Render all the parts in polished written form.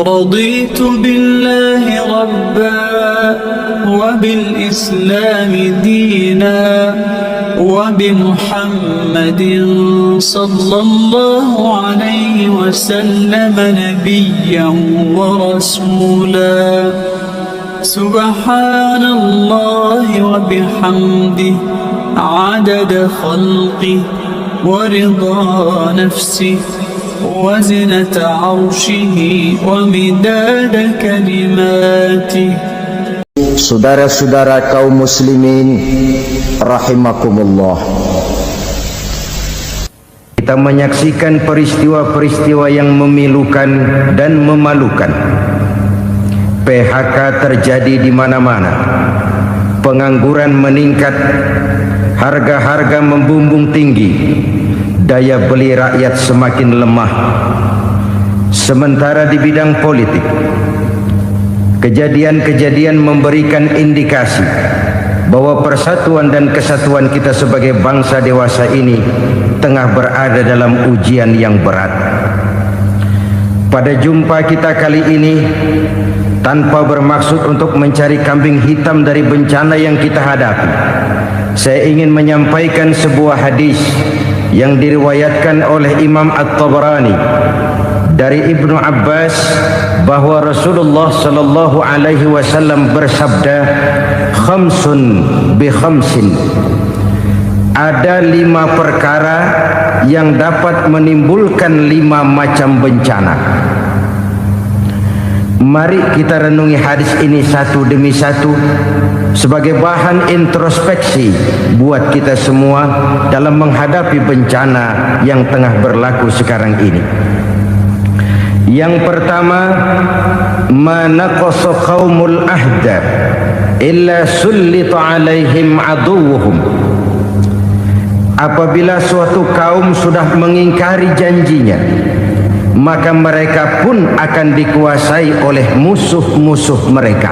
رضيت بالله ربا وبالإسلام دينا وبمحمد صلى الله عليه وسلم نبيا ورسولا سبحان الله وبحمده عدد خلقه ورضا نفسه وزنة عرشه ومداد كلماته. Saudara-saudara kaum muslimin rahimakumullah, kita menyaksikan peristiwa-peristiwa yang memilukan dan memalukan. PHK terjadi di mana-mana, pengangguran meningkat, harga-harga membumbung tinggi, daya beli rakyat semakin lemah. Sementara di bidang politik, kejadian-kejadian memberikan indikasi bahwa persatuan dan kesatuan kita sebagai bangsa dewasa ini tengah berada dalam ujian yang berat. Pada jumpa kita kali ini, tanpa bermaksud untuk mencari kambing hitam dari bencana yang kita hadapi, saya ingin menyampaikan sebuah hadis yang diriwayatkan oleh Imam At-Tabarani dari Ibnu Abbas bahwa Rasulullah sallallahu alaihi wasallam bersabda, khamsun bi khamsin, ada 5 perkara yang dapat menimbulkan 5 macam bencana. Mari kita renungi hadis ini satu demi satu sebagai bahan introspeksi buat kita semua dalam menghadapi bencana yang tengah berlaku sekarang ini. Yang pertama, manaqasa qaumul ahda illa sullita alaihim aduwwuhum. Apabila suatu kaum sudah mengingkari janjinya, maka mereka pun akan dikuasai oleh musuh-musuh mereka.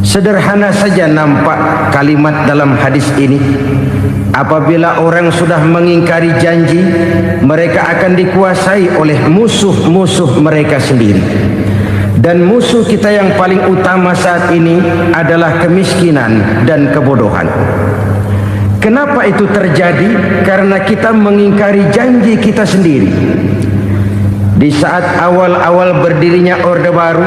Sederhana saja nampak kalimat dalam hadis ini. Apabila orang sudah mengingkari janji, mereka akan dikuasai oleh musuh-musuh mereka sendiri. Dan musuh kita yang paling utama saat ini adalah kemiskinan dan kebodohan. Kenapa itu terjadi? Karena kita mengingkari janji kita sendiri. Di saat awal-awal berdirinya Orde Baru,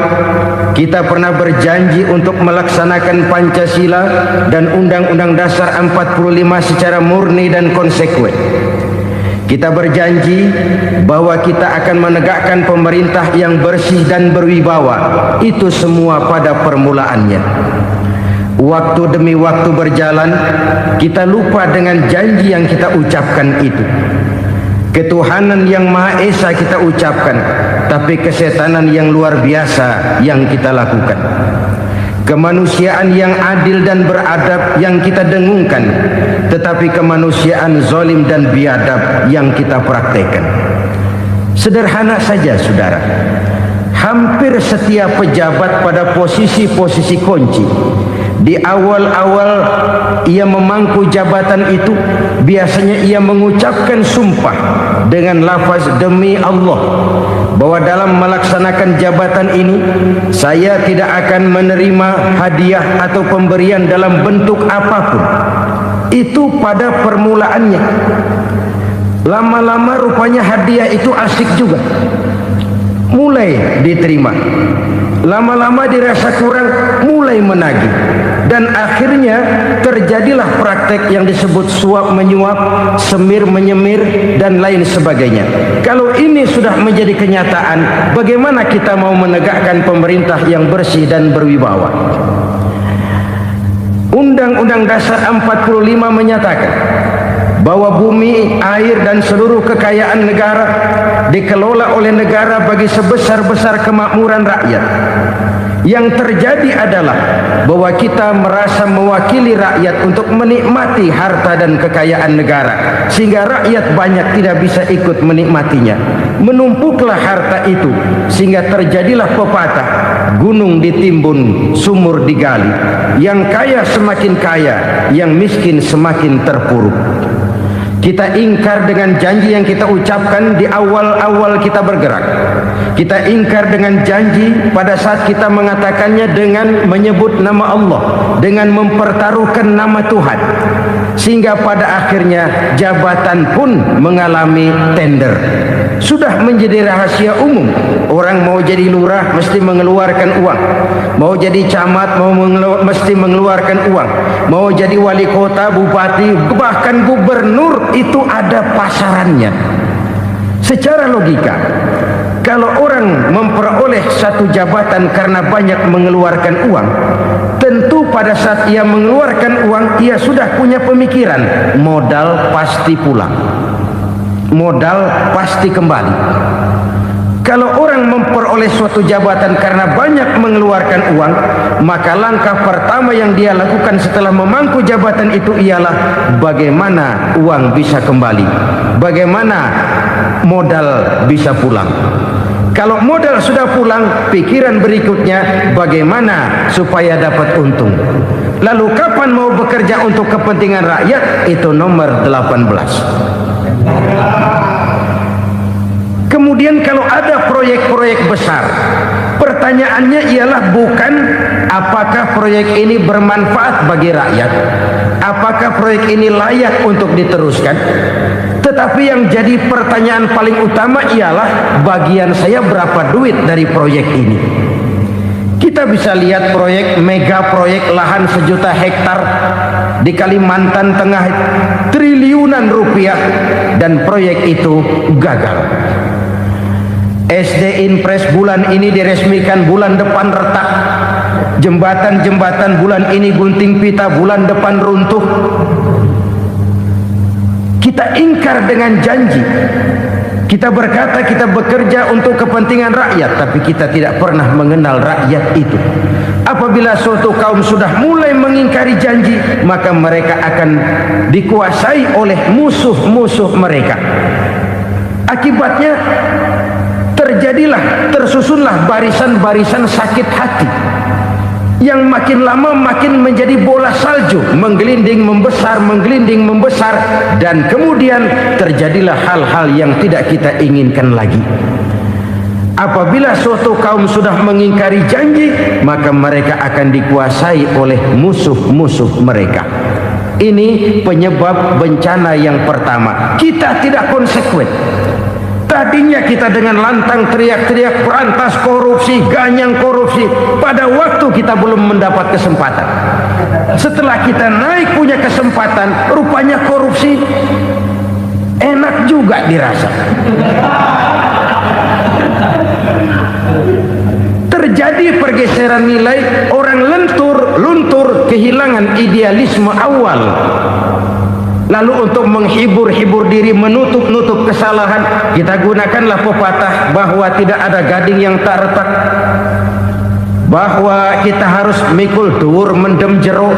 kita pernah berjanji untuk melaksanakan Pancasila dan Undang-Undang Dasar 45 secara murni dan konsekuen. Kita berjanji bahwa kita akan menegakkan pemerintah yang bersih dan berwibawa. Itu semua pada permulaannya. Waktu demi waktu berjalan, kita lupa dengan janji yang kita ucapkan itu. Ketuhanan yang Maha Esa kita ucapkan, tapi kesetanan yang luar biasa yang kita lakukan. Kemanusiaan yang adil dan beradab yang kita dengungkan, tetapi kemanusiaan zalim dan biadab yang kita praktekkan. Sederhana saja saudara, hampir setiap pejabat pada posisi-posisi kunci, di awal-awal ia memangku jabatan itu, biasanya ia mengucapkan sumpah dengan lafaz demi Allah bahwa dalam melaksanakan jabatan ini saya tidak akan menerima hadiah atau pemberian dalam bentuk apapun. Itu pada permulaannya. Lama-lama rupanya hadiah itu asik juga, mulai diterima. Lama-lama dirasa kurang, mulai menagih. Dan akhirnya terjadilah praktek yang disebut suap menyuap, semir menyemir, dan lain sebagainya. Kalau ini sudah menjadi kenyataan, bagaimana kita mau menegakkan pemerintah yang bersih dan berwibawa? Undang-Undang Dasar 45 menyatakan bahwa bumi, air, dan seluruh kekayaan negara dikelola oleh negara bagi sebesar-besar kemakmuran rakyat. Yang terjadi adalah bahwa kita merasa mewakili rakyat untuk menikmati harta dan kekayaan negara, sehingga rakyat banyak tidak bisa ikut menikmatinya. Menumpuklah harta itu sehingga terjadilah pepatah, gunung ditimbun, sumur digali. Yang kaya semakin kaya, yang miskin semakin terpuruk. Kita ingkar dengan janji yang kita ucapkan di awal-awal kita bergerak. Kita ingkar dengan janji pada saat kita mengatakannya dengan menyebut nama Allah, dengan mempertaruhkan nama Tuhan. Sehingga pada akhirnya jabatan pun mengalami tender. Sudah menjadi rahasia umum. Orang mau jadi lurah mesti mengeluarkan uang, mau jadi camat mesti mengeluarkan uang, mau jadi wali kota, bupati, bahkan gubernur, itu ada pasarannya. Secara logika, kalau orang memperoleh satu jabatan karena banyak mengeluarkan uang, tentu pada saat ia mengeluarkan uang, ia sudah punya pemikiran, modal pasti pulang, modal pasti kembali. Kalau orang memperoleh suatu jabatan karena banyak mengeluarkan uang, maka langkah pertama yang dia lakukan setelah memangku jabatan itu ialah bagaimana uang bisa kembali, bagaimana modal bisa pulang. Kalau modal sudah pulang, pikiran berikutnya bagaimana supaya dapat untung. Lalu kapan mau bekerja untuk kepentingan rakyat? Itu nomor 18. Kemudian kalau ada proyek-proyek besar, pertanyaannya ialah bukan apakah proyek ini bermanfaat bagi rakyat, apakah proyek ini layak untuk diteruskan, tetapi yang jadi pertanyaan paling utama ialah bagian saya berapa duit dari proyek ini. Kita bisa lihat proyek, mega proyek lahan 1 juta hektar di Kalimantan Tengah, triliunan rupiah, dan proyek itu gagal. SD Impres bulan ini diresmikan, bulan depan retak. Jembatan-jembatan bulan ini gunting pita, bulan depan runtuh. Kita ingkar dengan janji. Kita berkata kita bekerja untuk kepentingan rakyat, tapi kita tidak pernah mengenal rakyat itu. Apabila suatu kaum sudah mulai mengingkari janji, maka mereka akan dikuasai oleh musuh-musuh mereka. Akibatnya tersusunlah barisan-barisan sakit hati yang makin lama makin menjadi bola salju, menggelinding membesar, dan kemudian terjadilah hal-hal yang tidak kita inginkan lagi. Apabila suatu kaum sudah mengingkari janji, maka mereka akan dikuasai oleh musuh-musuh mereka. Ini penyebab bencana yang pertama. Kita tidak konsekuen. Tadinya kita dengan lantang teriak-teriak berantas korupsi, ganyang korupsi. Pada waktu kita belum mendapat kesempatan. Setelah kita naik punya kesempatan, rupanya korupsi enak juga dirasa. Terjadi pergeseran nilai, orang luntur, kehilangan idealisme awal. Lalu untuk menghibur diri, menutup kesalahan, kita gunakanlah pepatah bahwa tidak ada gading yang tak retak, bahwa kita harus mikul dhuwur mendem jero.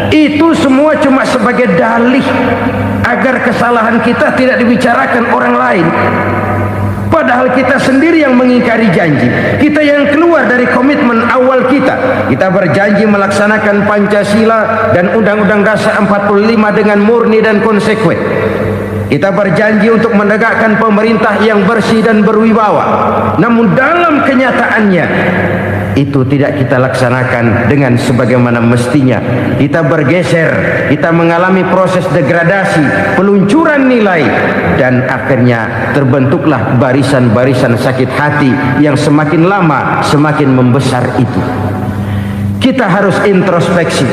Itu semua cuma sebagai dalih agar kesalahan kita tidak dibicarakan orang lain. Padahal kita sendiri yang mengingkari janji. Kita yang keluar dari komitmen awal kita. Kita berjanji melaksanakan Pancasila dan Undang-Undang Dasar 45 dengan murni dan konsekuen. Kita berjanji untuk menegakkan pemerintah yang bersih dan berwibawa. Namun dalam kenyataannya itu tidak kita laksanakan dengan sebagaimana mestinya. Kita bergeser, kita mengalami proses degradasi, peluncuran nilai, dan akhirnya terbentuklah barisan-barisan sakit hati yang semakin lama semakin membesar itu. Kita harus introspeksi.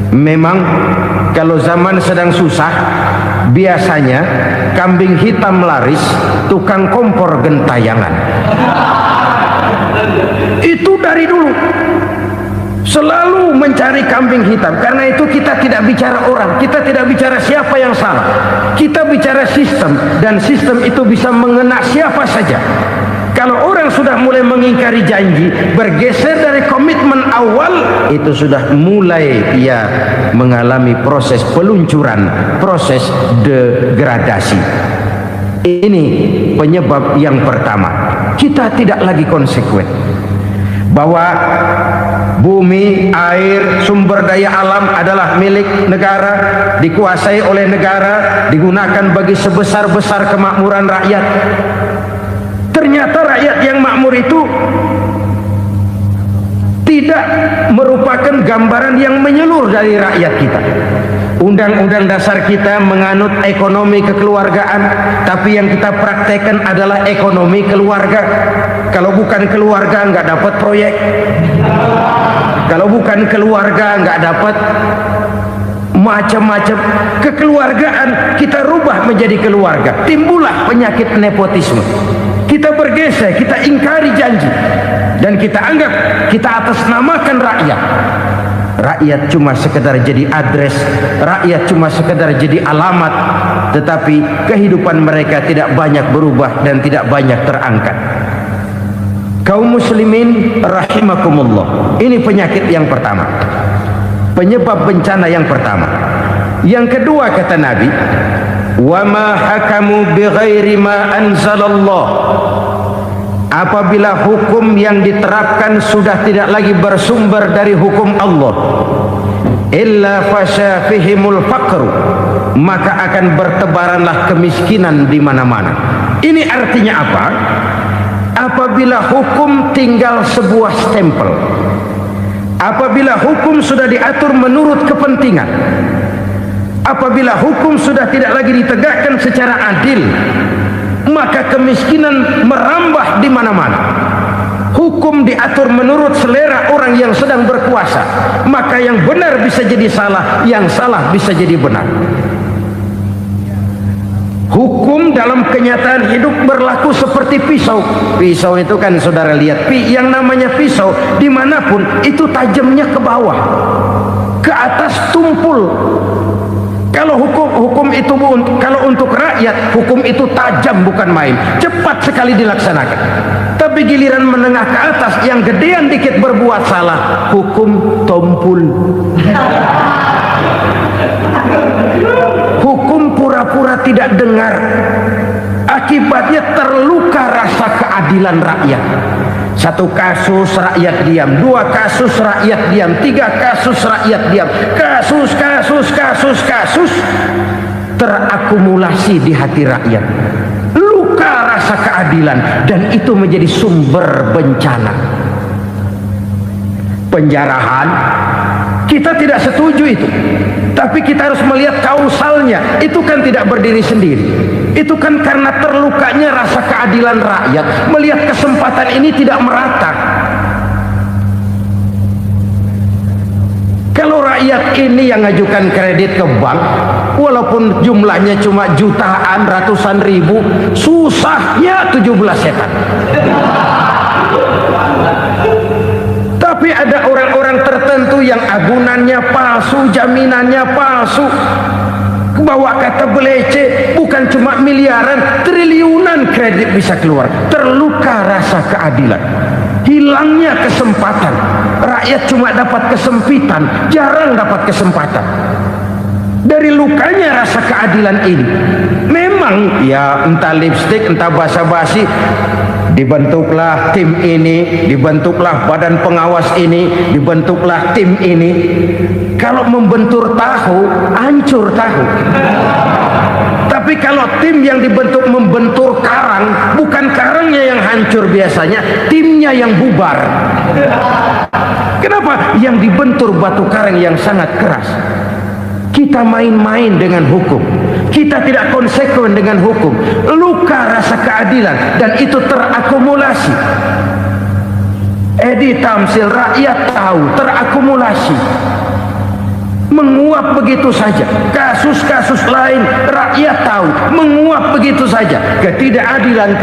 Memang kalau zaman sedang susah, biasanya kambing hitam laris, tukang kompor gentayangan. Itu dari dulu selalu mencari kambing hitam. Karena itu kita tidak bicara orang, kita tidak bicara siapa yang salah, kita bicara sistem, dan sistem itu bisa mengena siapa saja. Kalau orang sudah mulai mengingkari janji, bergeser dari komitmen awal, itu sudah mulai ia mengalami proses peluncuran, proses degradasi. Ini penyebab yang pertama. Kita tidak lagi konsekuen. bahwa bumi, air, sumber daya alam adalah milik negara, dikuasai oleh negara, digunakan bagi sebesar-besar kemakmuran rakyat. Ternyata rakyat yang makmur itu tidak merupakan gambaran yang menyeluruh dari rakyat kita. Undang-undang dasar kita menganut ekonomi kekeluargaan, tapi yang kita praktekkan adalah ekonomi keluarga. Kalau bukan keluarga nggak dapat proyek, kalau bukan keluarga nggak dapat macam-macam. Kekeluargaan kita rubah menjadi keluarga, timbullah penyakit nepotisme. Kita bergeser, kita ingkari janji, dan kita anggap kita atasnamakan rakyat. Rakyat cuma sekedar jadi address, rakyat cuma sekedar jadi alamat, tetapi kehidupan mereka tidak banyak berubah dan tidak banyak terangkat. Kaum muslimin rahimakumullah, ini penyakit yang pertama, penyebab bencana yang pertama. Yang kedua kata Nabi, wa ma hakamu bighairi ma anzalallah. Apabila hukum yang diterapkan sudah tidak lagi bersumber dari hukum Allah, illa fasya fihimul faqru, maka akan bertebaranlah kemiskinan di mana-mana. Ini artinya apa? Apabila hukum tinggal sebuah stempel, apabila hukum sudah diatur menurut kepentingan, apabila hukum sudah tidak lagi ditegakkan secara adil, maka kemiskinan merambah di mana-mana. Hukum diatur menurut selera orang yang sedang berkuasa, maka yang benar bisa jadi salah, yang salah bisa jadi benar. Hukum dalam kenyataan hidup berlaku seperti pisau. Pisau itu kan saudara lihat, yang namanya pisau dimanapun itu tajamnya ke bawah, ke atas tumpul. Kalau hukum itu kalau untuk rakyat, hukum itu tajam bukan main, cepat sekali dilaksanakan. Tapi giliran menengah ke atas yang gedean dikit berbuat salah, hukum tumpul. Hukum pura-pura tidak dengar. Akibatnya terluka rasa keadilan rakyat. Satu kasus rakyat diam, dua kasus rakyat diam, tiga kasus rakyat diam, kasus terakumulasi di hati rakyat. Luka rasa keadilan, dan itu menjadi sumber bencana. Penjarahan, kita tidak setuju itu, tapi kita harus melihat kausalnya. Itu kan tidak berdiri sendiri, itu kan karena terlukanya rasa keadilan rakyat. Melihat kesempatan ini tidak merata. Kalau rakyat ini yang ngajukan kredit ke bank, walaupun jumlahnya cuma jutaan, ratusan ribu, susahnya 17 setan. Tapi ada orang-orang tertentu yang agunannya palsu, jaminannya palsu, bawa kata belece, bukan cuma miliaran, triliunan kredit bisa keluar. Terluka rasa keadilan, hilangnya kesempatan. Rakyat cuma dapat kesempitan, jarang dapat kesempatan. Dari lukanya rasa keadilan ini, memang ya entah lipstik, entah basa-basi, dibentuklah tim ini, dibentuklah badan pengawas ini, dibentuklah tim ini. Kalau membentur tahu, hancur tahu. Tapi kalau tim yang dibentuk membentur karang, bukan karangnya yang hancur biasanya, timnya yang bubar. Kenapa? Yang dibentur batu karang yang sangat keras. Kita main-main dengan hukum, kita tidak konsekuen dengan hukum. Luka rasa keadilan, dan itu terakumulasi. Edi Tamsil, rakyat tahu, terakumulasi, menguap begitu saja. Kasus-kasus lain rakyat tahu, menguap begitu saja. Ketidakadilan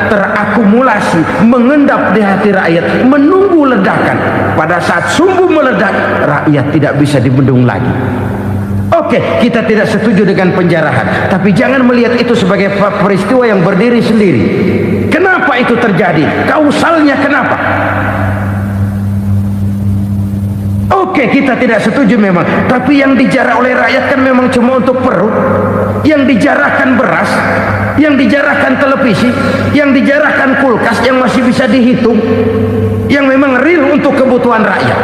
terakumulasi, mengendap di hati rakyat, menunggu ledakan. Pada saat sumbu meledak, rakyat tidak bisa dibendung lagi. Oke, kita tidak setuju dengan penjarahan, tapi jangan melihat itu sebagai peristiwa yang berdiri sendiri. Kenapa itu terjadi? Kausalnya kenapa? Oke, kita tidak setuju memang, tapi yang dijarah oleh rakyat kan memang cuma untuk perut. Yang dijarahkan beras, yang yang dijarahkan televisi, yang dijarahkan kulkas yang masih bisa dihitung, yang memang real untuk kebutuhan rakyat.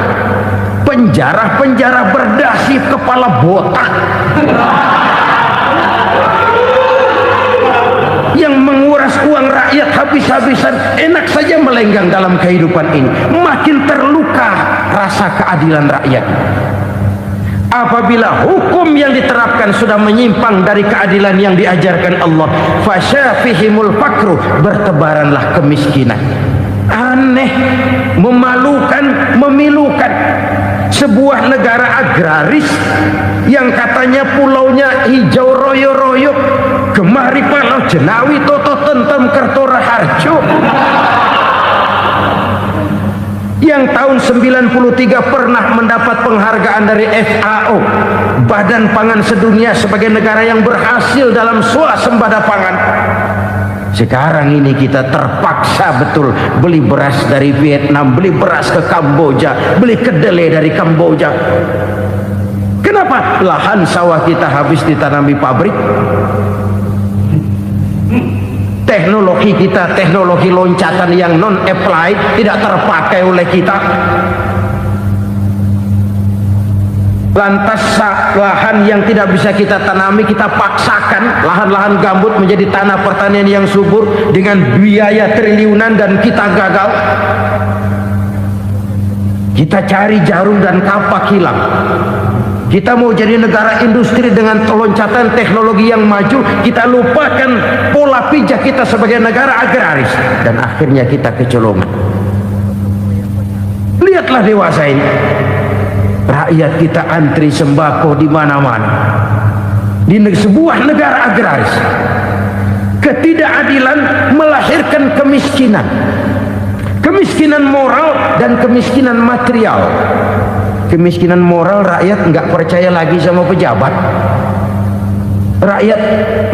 Penjara-penjara berdasi kepala botak yang menguras uang rakyat habis-habisan, enak saja melenggang dalam kehidupan ini. Makin terluka rasa keadilan rakyat. Apabila hukum yang diterapkan sudah menyimpang dari keadilan yang diajarkan Allah, fasyafihimul fakru, bertebaranlah kemiskinan. Aneh, memalukan, memilukan. Sebuah negara agraris yang katanya pulaunya hijau royo-royo, Gemari Palau Jenawi Toto Tentem Kertora Harjo, yang tahun 93 pernah mendapat penghargaan dari FAO, Badan Pangan Sedunia, sebagai negara yang berhasil dalam swasembada pangan. Sekarang ini kita terpaksa betul beli beras dari Vietnam, beli beras ke Kamboja, beli kedelai dari Kamboja. Kenapa? Lahan sawah kita habis ditanami pabrik. Teknologi kita, teknologi loncatan yang non-applied, tidak terpakai oleh kita. Lantas lahan yang tidak bisa kita tanami, kita paksakan lahan-lahan gambut menjadi tanah pertanian yang subur dengan biaya triliunan, dan kita gagal. Kita cari jarum dan kapak hilang. Kita mau jadi negara industri dengan loncatan teknologi yang maju, kita lupakan pola pijak kita sebagai negara agraris, dan akhirnya kita kecolongan. Lihatlah dewasa ini, rakyat kita antri sembako di mana-mana. Di sebuah negara agraris, ketidakadilan melahirkan kemiskinan, kemiskinan moral dan kemiskinan material. Kemiskinan moral, rakyat nggak percaya lagi sama pejabat. Rakyat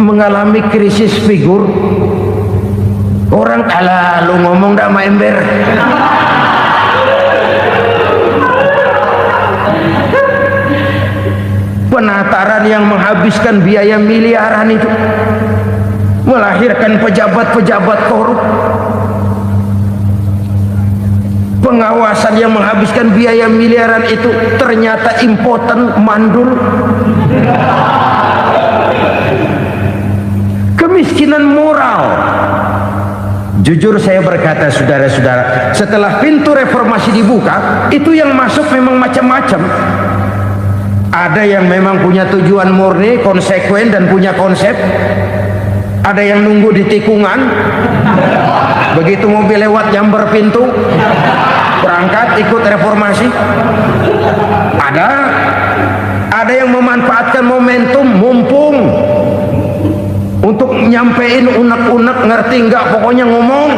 mengalami krisis figur. Orang ala lu ngomong dah sama ember. Penataran yang menghabiskan biaya miliaran itu melahirkan pejabat-pejabat korup. Pengawasan yang menghabiskan biaya miliaran itu ternyata impoten, mandul. Kemiskinan moral. Jujur saya berkata, saudara-saudara, setelah pintu reformasi dibuka, itu yang masuk memang macam-macam. Ada yang memang punya tujuan murni, konsekuen, dan punya konsep. Ada yang nunggu di tikungan, begitu mobil lewat nyamber pintu, berangkat ikut reformasi. Ada yang memanfaatkan momentum, mumpung, untuk nyampein unek-unek, ngerti nggak, pokoknya ngomong.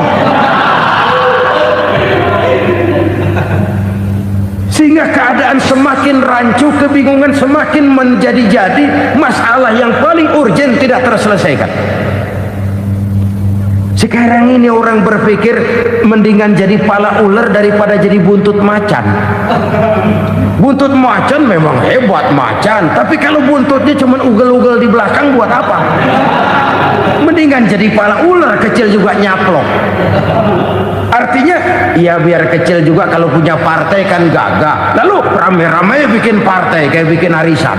Sehingga keadaan semakin rancu, kebingungan semakin menjadi-jadi, masalah yang paling urgen tidak terselesaikan. Sekarang ini orang berpikir mendingan jadi pala ular daripada jadi buntut macan. Buntut macan memang hebat macan, tapi kalau buntutnya cuma ugel-ugel di belakang buat apa? Mendingan jadi pala ular, kecil juga nyaplok. Artinya ya biar kecil juga kalau punya partai kan gagah. Lalu rame-rame bikin partai kayak bikin arisan.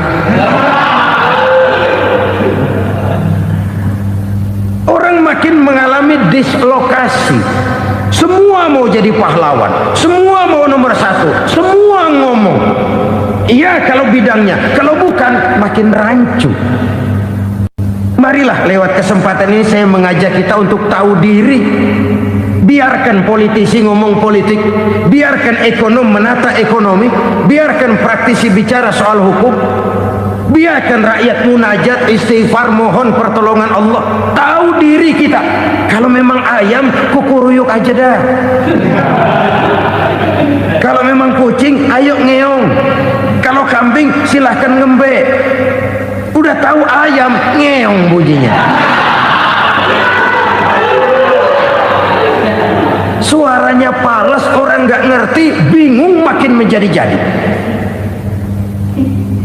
Orang makin mengalami dislokasi. Semua mau jadi pahlawan, semua mau nomor satu, semua ngomong. Iya kalau bidangnya, kalau bukan makin rancu. Marilah lewat kesempatan ini saya mengajak kita untuk tahu diri. Biarkan politisi ngomong politik, biarkan ekonom menata ekonomi, biarkan praktisi bicara soal hukum, biarkan rakyat munajat, istighfar, mohon pertolongan Allah. Tahu diri kita. Kalau memang ayam, kukuruyuk aja dah. Kalau memang kucing, ayo ngeong. Kalau kambing, silahkan ngembe. Udah tahu ayam, ngeong bunyinya. Suaranya palas, orang nggak ngerti, bingung, makin menjadi-jadi.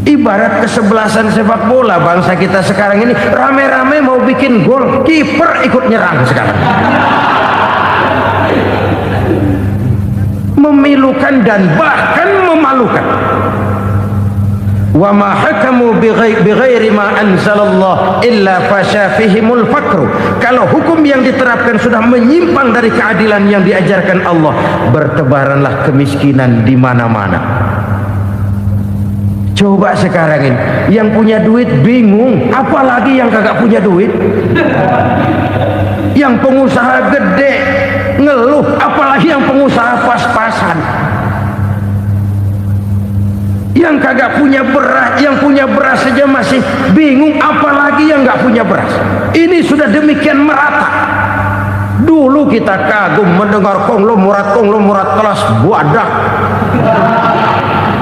Ibarat kesebelasan sepak bola bangsa kita sekarang ini, rame-rame mau bikin gol, kiper ikut nyerang sekarang. Memilukan dan bahkan memalukan. Wa ma hakamu bighairi ma anzalallah illa fasyafihimul fakru. Kalau hukum yang diterapkan sudah menyimpang dari keadilan yang diajarkan Allah, bertebaranlah kemiskinan di mana-mana. Coba sekarang ini yang punya duit bingung, apalagi yang kagak punya duit. Yang pengusaha gede ngeluh, apalagi yang pengusaha pas-pasan. Yang kagak punya beras, yang punya beras saja masih bingung, apalagi yang nggak punya beras. Ini sudah demikian merata. Dulu kita kagum mendengar konglomerat kelas buadah,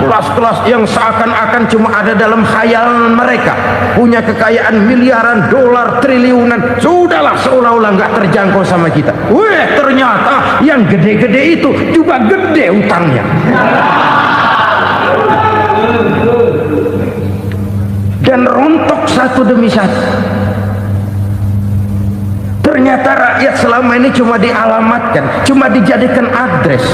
kelas-kelas yang seakan-akan cuma ada dalam khayalan mereka, punya kekayaan miliaran dolar, triliunan. Sudahlah, seolah-olah nggak terjangkau sama kita. Weh, ternyata yang gede-gede itu juga gede utangnya. Dan rontok satu demi satu. Ternyata rakyat selama ini cuma dialamatkan, cuma dijadikan adres.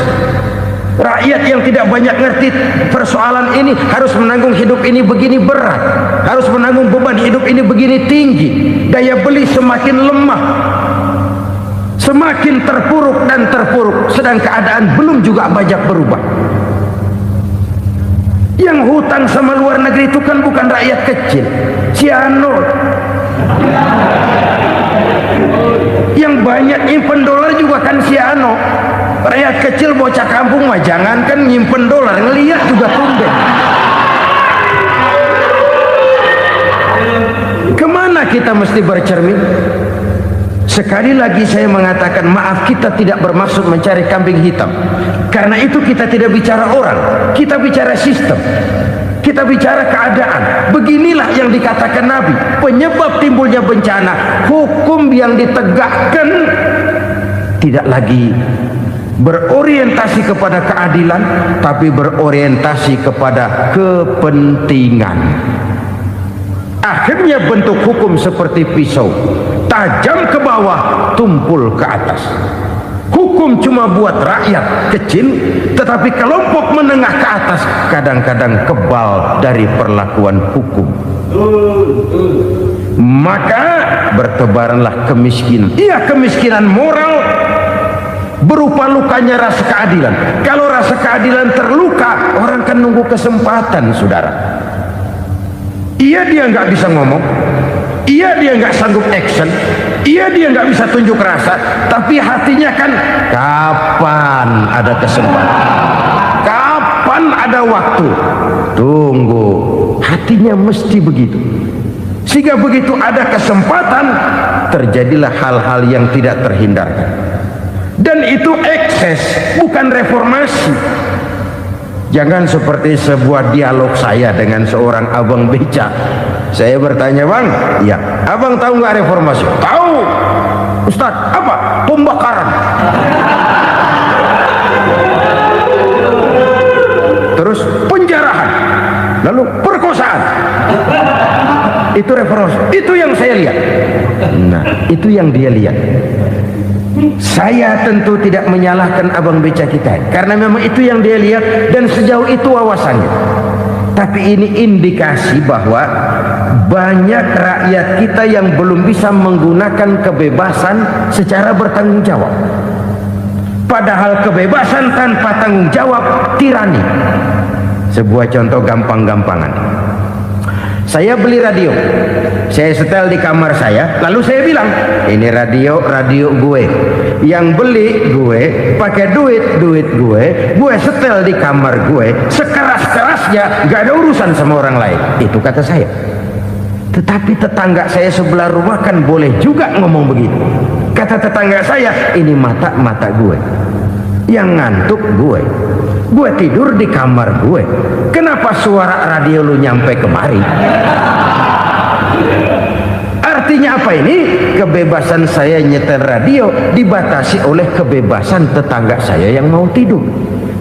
Rakyat yang tidak banyak ngerti persoalan ini harus menanggung hidup ini begini berat, harus menanggung beban hidup ini begini tinggi, daya beli semakin lemah, semakin terpuruk dan terpuruk, sedang keadaan belum juga banyak berubah. Yang hutang sama luar negeri itu kan bukan rakyat kecil, Ciano. Yang banyak nyimpen dolar juga kan Ciano. Rakyat kecil bocah kampung mah jangankan nyimpen dolar, ngelihat juga tumben. Kemana kita mesti bercermin? Sekali lagi saya mengatakan, maaf, kita tidak bermaksud mencari kambing hitam. Karena itu kita tidak bicara orang, kita bicara sistem, kita bicara keadaan. Beginilah yang dikatakan Nabi, penyebab timbulnya bencana, hukum yang ditegakkan tidak lagi berorientasi kepada keadilan, tapi berorientasi kepada kepentingan. Akhirnya bentuk hukum seperti pisau, tajam ke bawah, tumpul ke atas. Hukum cuma buat rakyat kecil, tetapi kelompok menengah ke atas kadang-kadang kebal dari perlakuan hukum. Maka bertebaranlah kemiskinan. Iya, kemiskinan moral berupa lukanya rasa keadilan. Kalau rasa keadilan terluka, orang kan nunggu kesempatan, saudara. Iya, dia nggak bisa ngomong, iya dia nggak sanggup action, iya dia nggak bisa tunjuk rasa, tapi hatinya kan, kapan ada kesempatan, kapan ada waktu, tunggu. Hatinya mesti begitu. Sehingga begitu ada kesempatan, terjadilah hal-hal yang tidak terhindarkan. Dan itu ekses, bukan reformasi. Jangan seperti sebuah dialog saya dengan seorang abang beca. Saya bertanya, bang, iya, abang tahu nggak reformasi? Tahu. Ustaz, apa? Pembakaran. Terus penjarahan. Lalu perkosaan. Itu reformasi. Itu yang saya lihat. Nah, itu yang dia lihat. Saya tentu tidak menyalahkan abang beca kita, karena memang itu yang dia lihat dan sejauh itu wawasannya. Tapi ini indikasi bahwa banyak rakyat kita yang belum bisa menggunakan kebebasan secara bertanggung jawab. Padahal kebebasan tanpa tanggung jawab tirani. Sebuah contoh gampang-gampangan. Saya beli radio, saya setel di kamar saya, lalu saya bilang, ini radio gue, yang beli gue, pakai duit gue setel di kamar gue, sekeras-kerasnya, gak ada urusan sama orang lain. Itu kata saya. Tetapi tetangga saya sebelah rumah kan boleh juga ngomong begitu. Kata tetangga saya, ini mata gue, yang ngantuk gue tidur di kamar gue, kenapa suara radio lu nyampe kemari? Artinya apa ini? Kebebasan saya nyetel radio dibatasi oleh kebebasan tetangga saya yang mau tidur.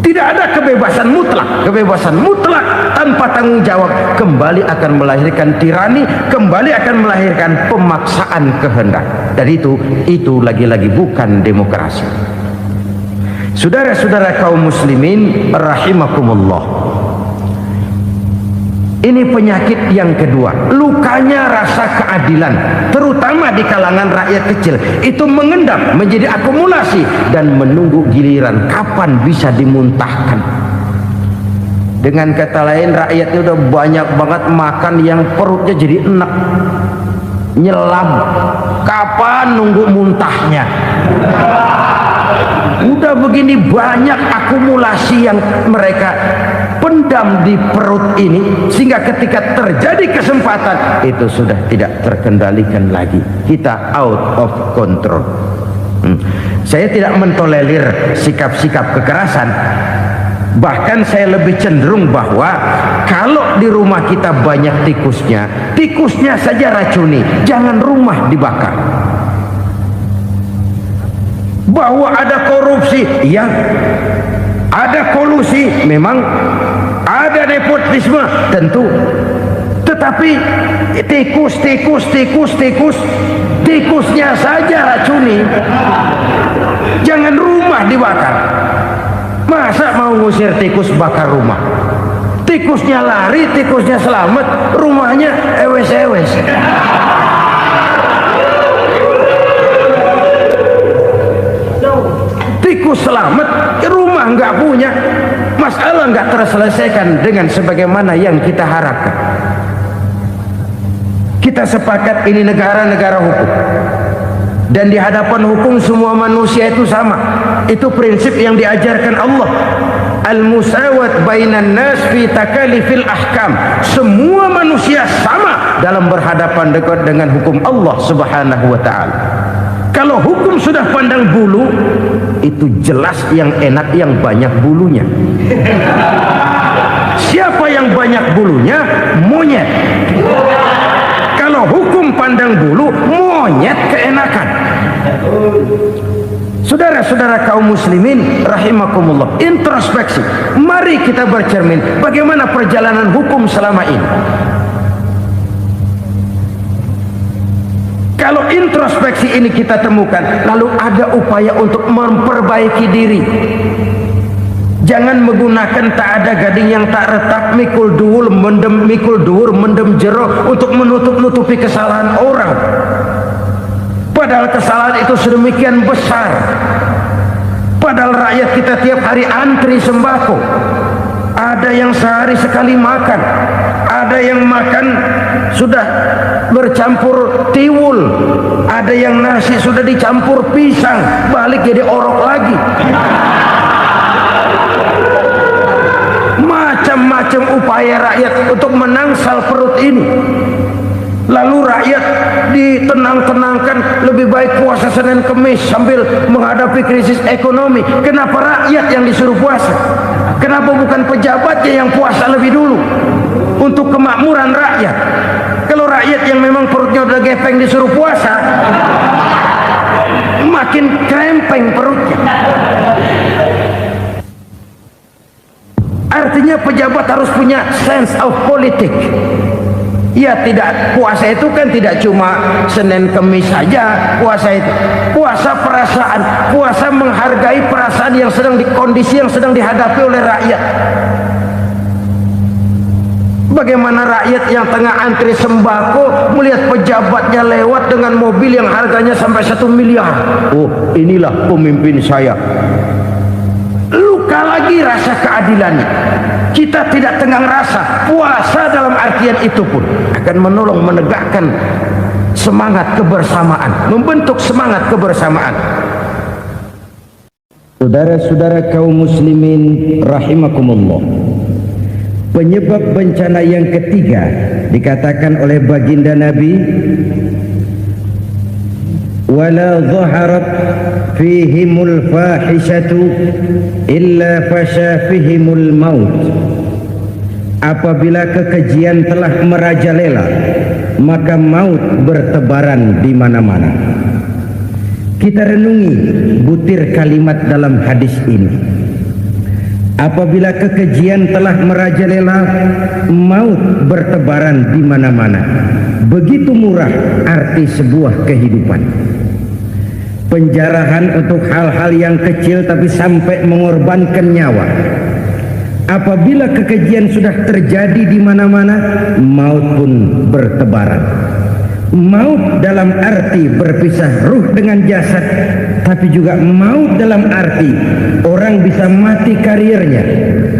Tidak ada kebebasan mutlak. Kebebasan mutlak tanpa tanggung jawab kembali akan melahirkan tirani, kembali akan melahirkan pemaksaan kehendak. Dan itu lagi-lagi bukan demokrasi. Saudara-saudara kaum muslimin rahimakumullah. Ini penyakit yang kedua, lukanya rasa keadilan, terutama di kalangan rakyat kecil. Itu mengendap menjadi akumulasi dan menunggu giliran kapan bisa dimuntahkan. Dengan kata lain, rakyatnya udah banyak banget makan yang perutnya jadi enak, nyelam. Kapan nunggu muntahnya? Udah begini banyak akumulasi yang mereka pendam di perut ini, sehingga ketika terjadi kesempatan itu sudah tidak terkendalikan lagi. Kita out of control. Saya tidak mentolerir sikap-sikap kekerasan. Bahkan saya lebih cenderung bahwa kalau di rumah kita banyak tikusnya saja racuni, jangan rumah dibakar. Bahwa ada korupsi, ya, ada kolusi, memang ada nepotisme, tentu. Tetapi tikusnya saja racuni, jangan rumah dibakar. Masa mau ngusir tikus bakar rumah? Tikusnya lari, tikusnya selamat, rumahnya ewes-ewes. Tikus selamat, rumah nggak punya, masalah nggak terselesaikan dengan sebagaimana yang kita harapkan. Kita sepakat ini negara hukum, dan di hadapan hukum semua manusia itu sama. Itu prinsip yang diajarkan Allah. Al-musawat bainan nas fi takalifil ahkam. Semua manusia sama dalam berhadapan dekat dengan hukum Allah Subhanahu wa taala. Kalau hukum sudah pandang bulu, itu jelas yang enak yang banyak bulunya. Siapa yang banyak bulunya? Monyet. Kalau hukum pandang bulu, monyet keenakan. Saudara-saudara kaum muslimin rahimakumullah, introspeksi. Mari kita bercermin bagaimana perjalanan hukum selama ini. Kalau introspeksi ini kita temukan, lalu ada upaya untuk memperbaiki diri. Jangan menggunakan tak ada gading yang tak retak, mikul duwur mendem jero untuk menutup-nutupi kesalahan orang. Padahal kesalahan itu sedemikian besar. Padahal rakyat kita tiap hari antri sembako. Ada yang sehari sekali makan, ada yang makan sudah bercampur tiwul, ada yang nasi sudah dicampur pisang, balik jadi orok lagi. Macam-macam upaya rakyat untuk menangsal perut ini. Lalu rakyat ditenang-tenangkan, lebih baik puasa Senin Kemis sambil menghadapi krisis ekonomi. Kenapa rakyat yang disuruh puasa? Kenapa bukan pejabatnya yang puasa lebih dulu untuk kemakmuran rakyat? Kalau rakyat yang memang perutnya udah gepeng disuruh puasa, makin krempeng perutnya. Artinya pejabat harus punya sense of politics. Ya, tidak, puasa itu kan tidak cuma Senin Kemis saja. Puasa itu puasa perasaan, puasa menghargai perasaan yang sedang kondisi yang sedang dihadapi oleh rakyat. Bagaimana rakyat yang tengah antri sembako melihat pejabatnya lewat dengan mobil yang harganya sampai 1 miliar. Oh, inilah pemimpin saya. Luka lagi rasa keadilannya. Kita tidak tenggang rasa. Puasa dalam artian itu pun akan menolong menegakkan semangat kebersamaan, membentuk semangat kebersamaan. Saudara-saudara kaum muslimin rahimakumullah, penyebab bencana yang ketiga dikatakan oleh baginda Nabi, wala zaharat fihimul fahishatu illa fasha fihimul maut. Apabila kekejian telah merajalela, maka maut bertebaran di mana-mana. Kita renungi butir kalimat dalam hadis ini. Apabila kekejian telah merajalela, maut bertebaran di mana-mana. Begitu murah arti sebuah kehidupan. Penjarahan untuk hal-hal yang kecil tapi sampai mengorbankan nyawa. Apabila kekejian sudah terjadi di mana-mana, maut pun bertebaran. Maut dalam arti berpisah ruh dengan jasad, tapi juga maut dalam arti orang bisa mati karirnya,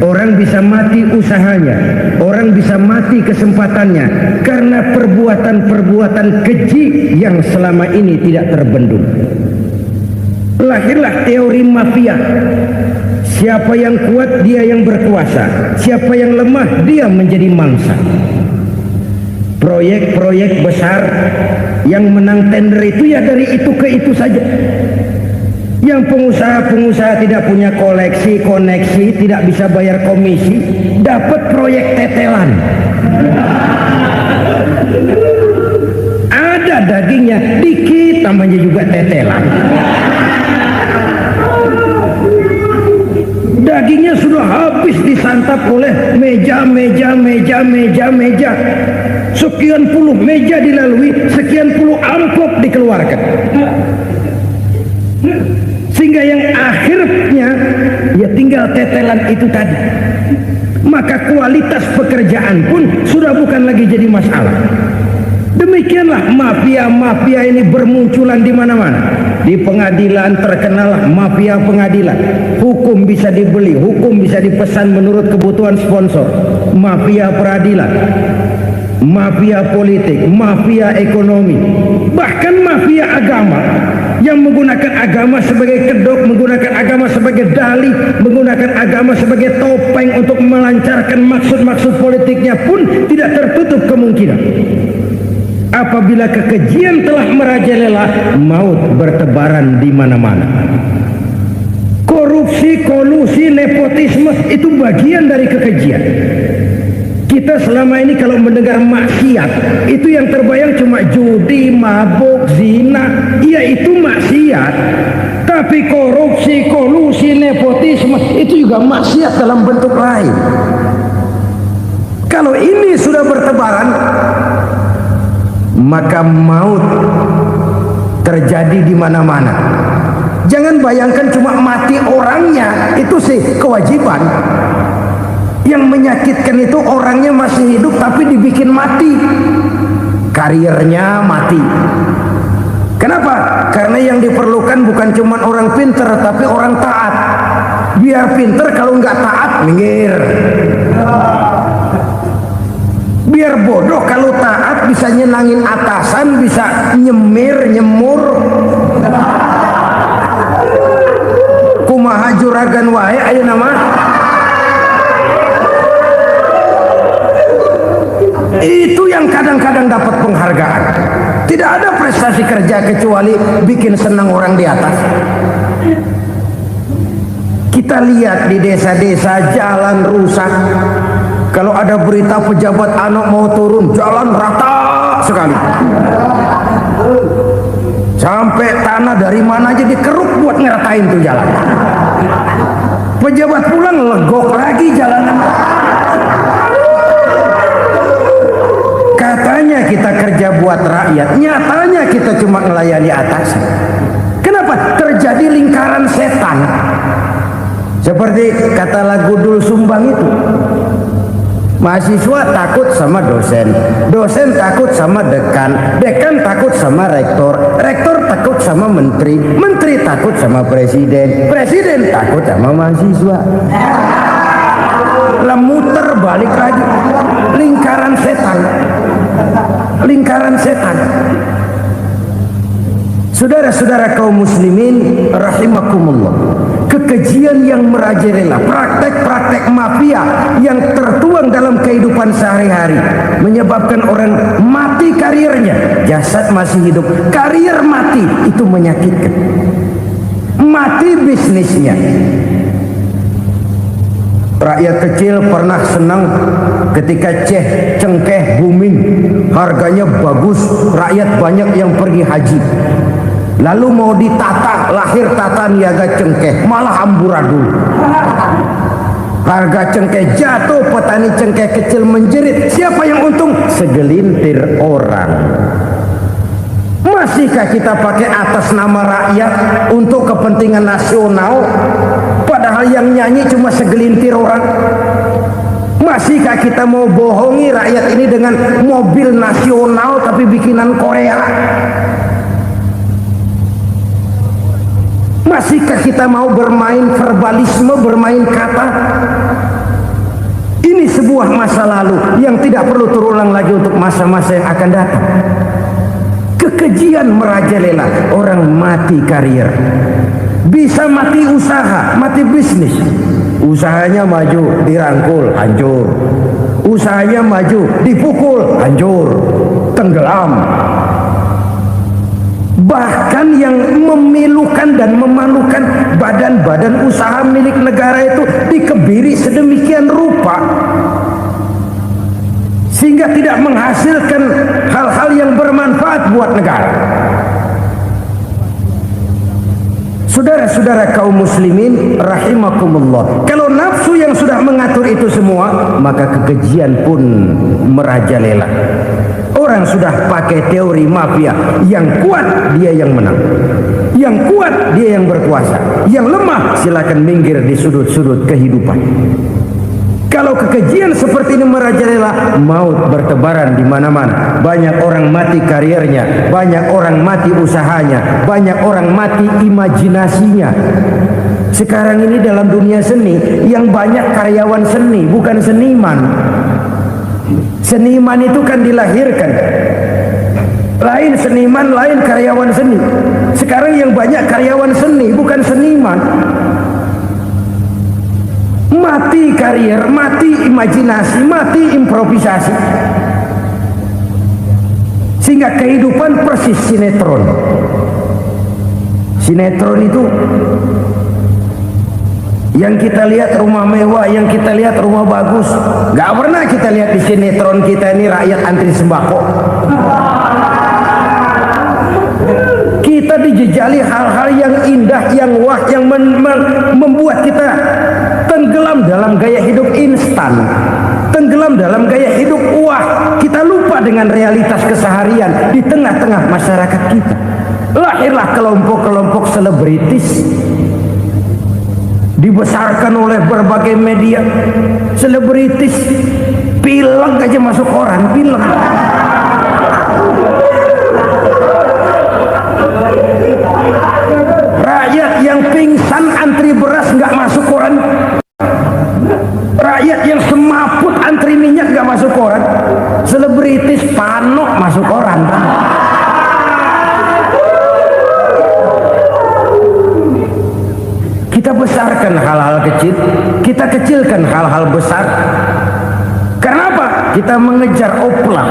orang bisa mati usahanya, orang bisa mati kesempatannya karena perbuatan-perbuatan keji yang selama ini tidak terbendung. Lahirlah teori mafia. Siapa yang kuat dia yang berkuasa, siapa yang lemah dia menjadi mangsa. Proyek-proyek besar yang menang tender itu ya dari itu ke itu saja. Yang pengusaha-pengusaha tidak punya koleksi, koneksi, tidak bisa bayar komisi, dapat proyek tetelan. Ada dagingnya dikit, namanya juga tetelan. Dagingnya sudah habis disantap oleh meja. Sekian puluh meja dilalui, sekian puluh amplop dikeluarkan. Sehingga yang akhirnya ya tinggal tetelan itu tadi. Maka kualitas pekerjaan pun sudah bukan lagi jadi masalah. Demikianlah mafia-mafia ini bermunculan di mana-mana. Di pengadilan terkenal mafia pengadilan. Hukum bisa dibeli, hukum bisa dipesan menurut kebutuhan sponsor. Mafia peradilan, mafia politik, mafia ekonomi, bahkan mafia agama yang menggunakan agama sebagai kedok, menggunakan agama sebagai dalih, menggunakan agama sebagai topeng untuk melancarkan maksud-maksud politiknya pun tidak tertutup kemungkinan. Apabila kekejian telah merajalela, maut bertebaran di mana-mana. Korupsi, kolusi, nepotisme itu bagian dari kekejian. Kita selama ini kalau mendengar maksiat, itu yang terbayang cuma judi, mabuk, zina. Iya, itu maksiat. Tapi korupsi, kolusi, nepotisme itu juga maksiat dalam bentuk lain. Kalau ini sudah bertebaran, maka maut terjadi di mana-mana. Jangan bayangkan cuma mati orangnya, itu sih kewajiban. Yang menyakitkan itu orangnya masih hidup tapi dibikin mati, karirnya mati. Kenapa? Karena yang diperlukan bukan cuma orang pinter tapi orang taat. Biar pinter, kalau nggak taat minggir. Biar bodoh, kalau taat bisa nyenangin atasan, bisa nyemur. Kumaha juragan wae ayo nama. Itu yang kadang-kadang dapat penghargaan. Tidak ada prestasi kerja kecuali bikin senang orang di atas. Kita lihat di desa-desa jalan rusak. Kalau ada berita pejabat anak mau turun, jalan rata sekali. Sampai tanah dari mana aja dikeruk buat ngeratain tuh jalan. Pejabat pulang legok lagi jalanan. Katanya kita kerja buat rakyat, nyatanya kita cuma melayani atas. Kenapa? Terjadi lingkaran setan. Seperti kata lagu Dul Sumbang itu. Mahasiswa takut sama dosen, dosen takut sama dekan, dekan takut sama rektor, rektor takut sama menteri, menteri takut sama presiden, presiden takut sama mahasiswa. Lah muter balik lagi, lingkaran setan, lingkaran setan. Saudara-saudara kaum muslimin rahimakumullah, kekejian yang merajalela, praktek-praktek mafia yang tertuang dalam kehidupan sehari-hari menyebabkan orang mati karirnya, jasad masih hidup, karir mati, itu menyakitkan. Mati bisnisnya. Rakyat kecil pernah senang ketika cengkeh booming, harganya bagus, rakyat banyak yang pergi haji. Lalu mau ditata, lahir tata niaga cengkeh, malah amburadul. Harga cengkeh jatuh, petani cengkeh kecil menjerit. Siapa yang untung? Segelintir orang. Masihkah kita pakai atas nama rakyat untuk kepentingan nasional, padahal yang nyanyi cuma segelintir orang? Masihkah kita mau bohongi rakyat ini dengan mobil nasional tapi bikinan Korea? Masihkah kita mau bermain verbalisme, bermain kata? Ini sebuah masa lalu yang tidak perlu terulang lagi untuk masa-masa yang akan datang. Kekejian merajalela, orang mati karier, bisa mati usaha, mati bisnis. Usahanya maju, dirangkul, hancur. Usahanya maju, dipukul, hancur, tenggelam. Bahkan yang memilukan dan memalukan badan-badan usaha milik negara itu dikebiri sedemikian rupa sehingga tidak menghasilkan hal-hal yang bermanfaat buat negara. Saudara-saudara kaum muslimin rahimakumullah, kalau nafsu yang sudah mengatur itu semua, maka kekejian pun merajalela. Orang sudah pakai teori mafia, yang kuat dia yang menang, yang kuat dia yang berkuasa, yang lemah silakan minggir di sudut-sudut kehidupan. Kalau kekejian seperti ini merajalela, maut bertebaran di mana-mana. Banyak orang mati kariernya, banyak orang mati usahanya, banyak orang mati imajinasinya. Sekarang ini dalam dunia seni yang banyak karyawan seni, bukan seniman. Seniman itu kan dilahirkan, lain seniman, lain karyawan seni. Sekarang yang banyak karyawan seni, bukan seniman. Mati karier, mati imajinasi, mati improvisasi, sehingga kehidupan persis sinetron. Sinetron itu yang kita lihat rumah mewah, yang kita lihat rumah bagus. Gak pernah kita lihat di sinetron kita ini rakyat antri sembako. Kita dijejali hal-hal yang indah, yang wah, yang membuat kita tenggelam dalam gaya hidup instan, tenggelam dalam gaya hidup wah. Kita lupa dengan realitas keseharian di tengah-tengah masyarakat kita. Lahirlah kelompok-kelompok selebritis, dibesarkan oleh berbagai media. Selebritis pilek aja masuk koran, pilek. Rakyat yang pingsan antri beras nggak masuk koran. Rakyat yang semaput antri minyak nggak masuk koran. Selebritis panok masuk koran. Kita besarkan hal-hal kecil, kita kecilkan hal-hal besar. Kenapa? Kita mengejar oplah,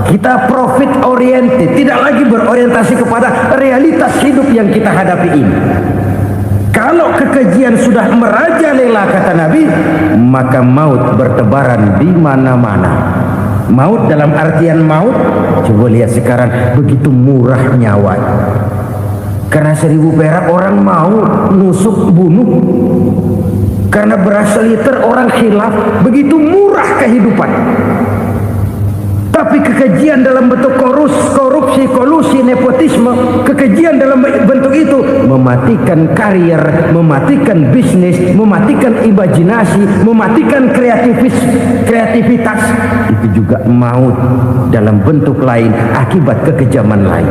kita profit oriented, tidak lagi berorientasi kepada realitas hidup yang kita hadapi ini. Kalau kekejian sudah merajalela, kata Nabi, maka maut bertebaran di mana-mana. Maut dalam artian maut, coba lihat sekarang begitu murah nyawa. Karena 1000 perak orang mau nusuk bunuh. Karena beras seliter orang khilaf, begitu murah kehidupan. Tapi kekejian dalam bentuk korupsi, kolusi, nepotisme, kekejian dalam bentuk itu mematikan karier, mematikan bisnis, mematikan imajinasi, mematikan kreativitas. Itu juga maut dalam bentuk lain akibat kekejaman lain.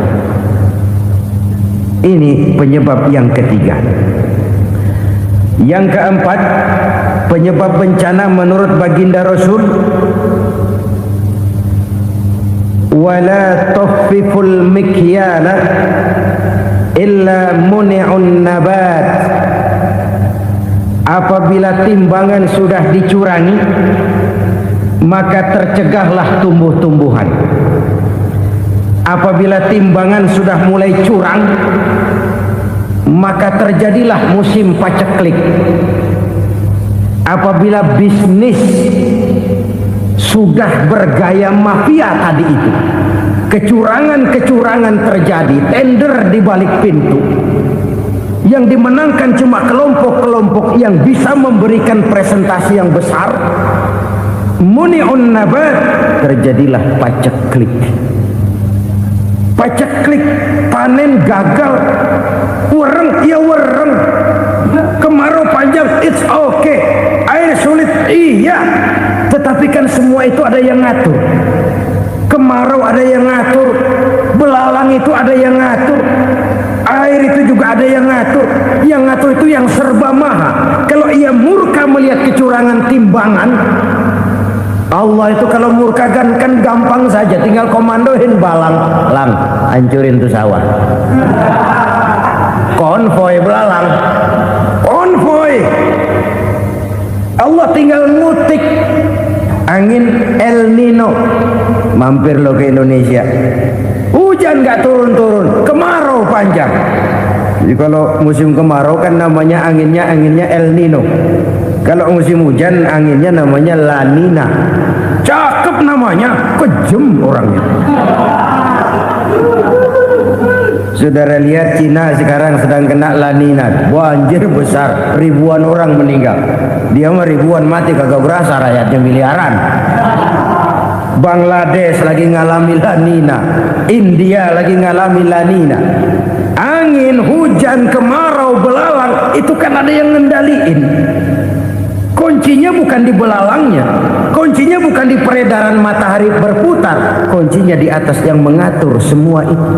Ini penyebab yang ketiga. Yang keempat, penyebab bencana menurut baginda Rasul, wala tukhfiful mikyala illa muni'un nabat. Apabila timbangan sudah dicurangi, maka tercegahlah tumbuh-tumbuhan. Apabila timbangan sudah mulai curang, maka terjadilah musim paceklik. Apabila bisnis sudah bergaya mafia tadi itu, kecurangan-kecurangan terjadi, tender di balik pintu, Yang dimenangkan cuma kelompok-kelompok yang bisa memberikan presentasi yang besar. Muni'un nabat, terjadilah paceklik. Paceklik, panen gagal, wereng ya wereng, kemarau panjang it's okay, air sulit iya, tetapi kan semua itu ada yang ngatur. Kemarau ada yang ngatur, belalang itu ada yang ngatur, air itu juga ada yang ngatur. Yang ngatur itu yang serba maha. Kalau ia murka melihat kecurangan timbangan, Allah itu kalau murka kan gampang saja, tinggal komandoin balang, lang, hancurin tuh sawah. Konvoy belalang, konvoy. Allah tinggal ngutik. Angin El Nino, mampir lo ke Indonesia. Hujan nggak turun-turun, kemarau panjang. Jadi kalau musim kemarau kan namanya anginnya El Nino. Kalau musim hujan anginnya namanya La Nina. Cakep namanya, kejem orangnya. Saudara lihat Cina sekarang sedang kena La Nina, banjir besar, ribuan orang meninggal. Dia mah ribuan mati kagak berasa, rakyatnya miliaran. Bangladesh lagi ngalami La Nina, India lagi ngalami La Nina. Angin, hujan, kemarau, belalang itu kan ada yang ngendaliin. Kuncinya bukan di belalangnya, kuncinya bukan di peredaran matahari berputar, kuncinya di atas yang mengatur semua itu.